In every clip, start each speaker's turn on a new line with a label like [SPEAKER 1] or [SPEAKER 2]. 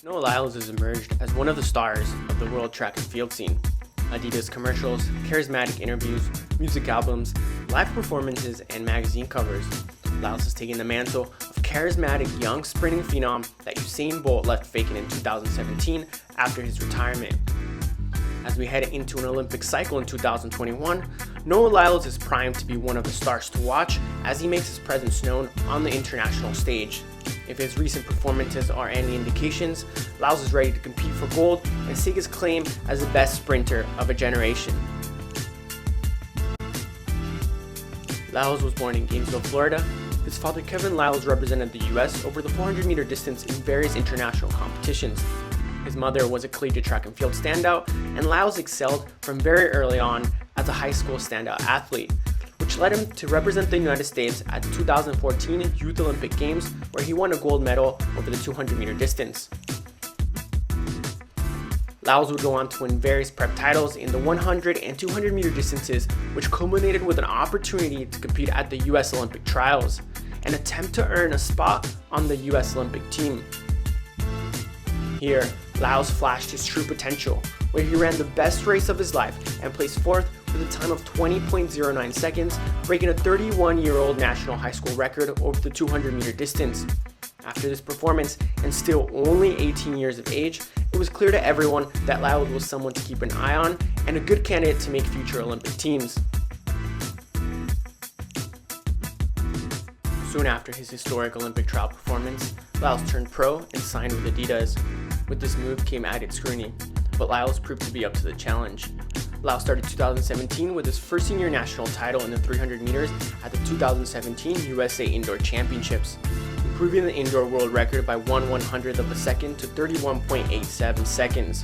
[SPEAKER 1] Noah Lyles has emerged as one of the stars of the world track and field scene. Adidas commercials, charismatic interviews, music albums, live performances, and magazine covers. Lyles has taken the mantle of charismatic young sprinting phenom that Usain Bolt left vacant in 2017 after his retirement. As we head into an Olympic cycle in 2021, Noah Lyles is primed to be one of the stars to watch as he makes his presence known on the international stage. If his recent performances are any indications, Lyles is ready to compete for gold and stake his claim as the best sprinter of a generation. Lyles was born in Gainesville, Florida. His father Kevin Lyles represented the U.S. over the 400-meter distance in various international competitions. His mother was a collegiate track and field standout, and Lyles excelled from very early on as a high school standout athlete, which led him to represent the United States at the 2014 Youth Olympic Games, where he won a gold medal over the 200-meter distance. Lyles would go on to win various prep titles in the 100 and 200-meter distances, which culminated with an opportunity to compete at the U.S. Olympic trials and attempt to earn a spot on the U.S. Olympic team. Here, Lyles flashed his true potential, where he ran the best race of his life and placed fourth with a time of 20.09 seconds, breaking a 31-year-old national high school record over the 200-meter distance. After this performance, and still only 18 years of age, it was clear to everyone that Lyles was someone to keep an eye on and a good candidate to make future Olympic teams. Soon after his historic Olympic trial performance, Lyles turned pro and signed with Adidas. With this move came added scrutiny, but Lyles proved to be up to the challenge. Lyles started 2017 with his first senior national title in the 300 meters at the 2017 USA Indoor Championships, improving the indoor world record by 1/100th of a second to 31.87 seconds.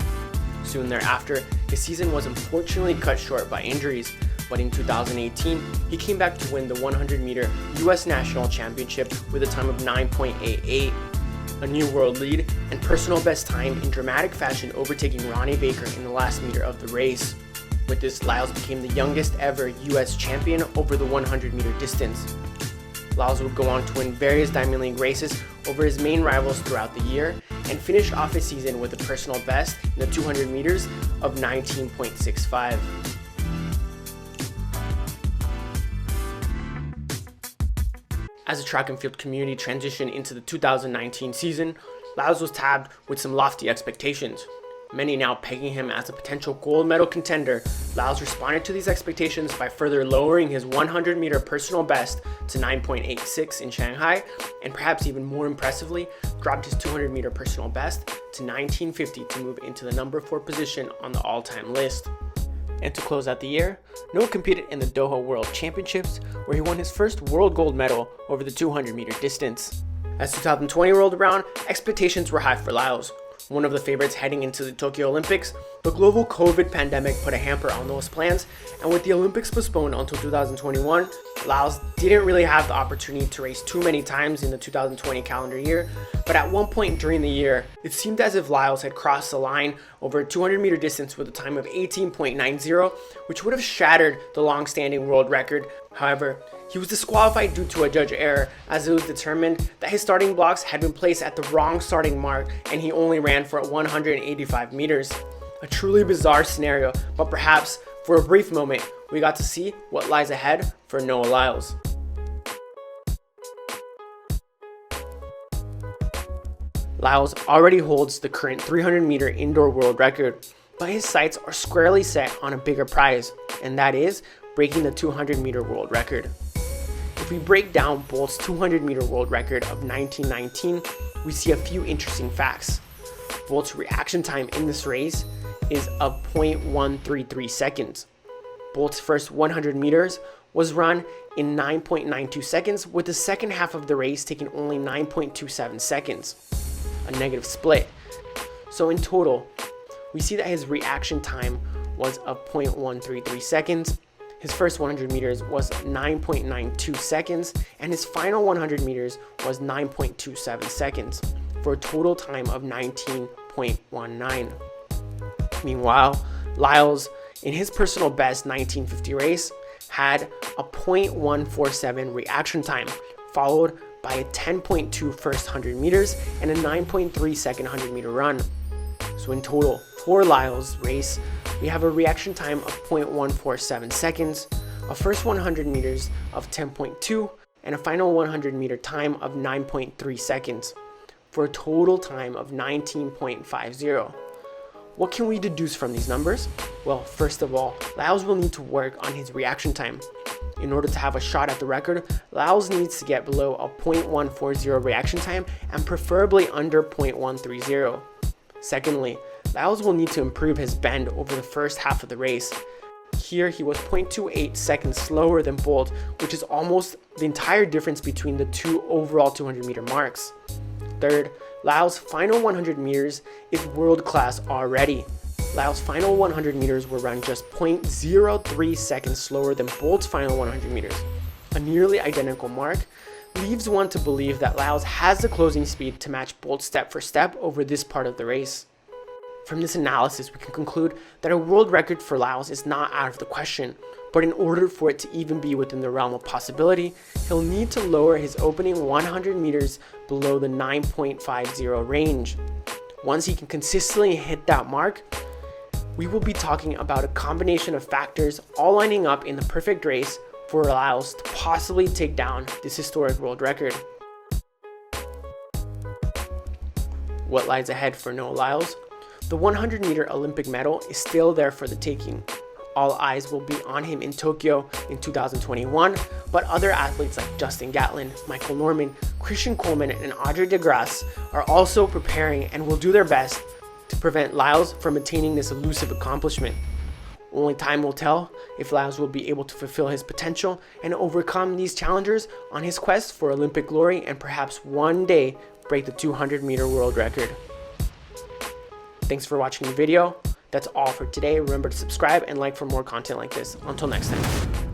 [SPEAKER 1] Soon thereafter, his season was unfortunately cut short by injuries, but in 2018, he came back to win the 100-meter US National Championship with a time of 9.88. A new world lead and personal best time in dramatic fashion, overtaking Ronnie Baker in the last meter of the race. With this, Lyles became the youngest ever US champion over the 100-meter distance. Lyles would go on to win various Diamond League races over his main rivals throughout the year and finished off his season with a personal best in the 200 meters of 19.65. As the track and field community transitioned into the 2019 season, Lyles was tabbed with some lofty expectations. Many now pegging him as a potential gold medal contender. Lyles responded to these expectations by further lowering his 100-meter personal best to 9.86 in Shanghai, and perhaps even more impressively, dropped his 200-meter personal best to 19.50 to move into the number 4 position on the all-time list. And to close out the year, Noah competed in the Doha World Championships, where he won his first world gold medal over the 200-meter distance. As 2020 rolled around, expectations were high for Lyles. One of the favorites heading into the Tokyo Olympics, the global COVID pandemic put a hamper on those plans, and with the Olympics postponed until 2021, Lyles didn't really have the opportunity to race too many times in the 2020 calendar year, but at one point during the year, it seemed as if Lyles had crossed the line over a 200-meter distance with a time of 18.90, which would have shattered the long-standing world record. However, he was disqualified due to a judge error, as it was determined that his starting blocks had been placed at the wrong starting mark and he only ran for 185 meters. A truly bizarre scenario, but perhaps for a brief moment, we got to see what lies ahead for Noah Lyles. Lyles already holds the current 300-meter indoor world record, but his sights are squarely set on a bigger prize, and that is breaking the 200-meter world record. If we break down Bolt's 200-meter world record of 1919, we see a few interesting facts. Bolt's reaction time in this race is of 0.133 seconds. Bolt's first 100 meters was run in 9.92 seconds, with the second half of the race taking only 9.27 seconds, a negative split. So in total, we see that his reaction time was of 0.133 seconds. His first 100 meters was 9.92 seconds, and his final 100 meters was 9.27 seconds, for a total time of 19.19. Meanwhile, Lyles, in his personal best 1950 race, had a 0.147 reaction time, followed by a 10.2 first 100 meters and a 9.3 second 100 meter run. So in total, for Lyles' race, we have a reaction time of 0.147 seconds, a first 100 meters of 10.2, and a final 100 meter time of 9.3 seconds, for a total time of 19.50. What can we deduce from these numbers? Well, first of all, Lyles will need to work on his reaction time. In order to have a shot at the record, Lyles needs to get below a 0.140 reaction time and preferably under 0.130. Secondly, Lyles will need to improve his bend over the first half of the race. Here he was 0.28 seconds slower than Bolt, which is almost the entire difference between the two overall 200 meter marks. Third, Lyles' final 100 meters is world class already. Lyles' final 100 meters were run just 0.03 seconds slower than Bolt's final 100 meters. A nearly identical mark leaves one to believe that Lyles has the closing speed to match Bolt step for step over this part of the race. From this analysis, we can conclude that a world record for Lyles is not out of the question, but in order for it to even be within the realm of possibility, he'll need to lower his opening 100 meters below the 9.50 range. Once he can consistently hit that mark, we will be talking about a combination of factors all lining up in the perfect race for Lyles to possibly take down this historic world record. What lies ahead for Noah Lyles? The 100 meter Olympic medal is still there for the taking. All eyes will be on him in Tokyo in 2021, but other athletes like Justin Gatlin, Michael Norman, Christian Coleman, and Audrey DeGrasse are also preparing and will do their best to prevent Lyles from attaining this elusive accomplishment. Only time will tell if Lyles will be able to fulfill his potential and overcome these challengers on his quest for Olympic glory and perhaps one day break the 200 meter world record. Thanks for watching the video. That's all for today. Remember to subscribe and like for more content like this. Until next time.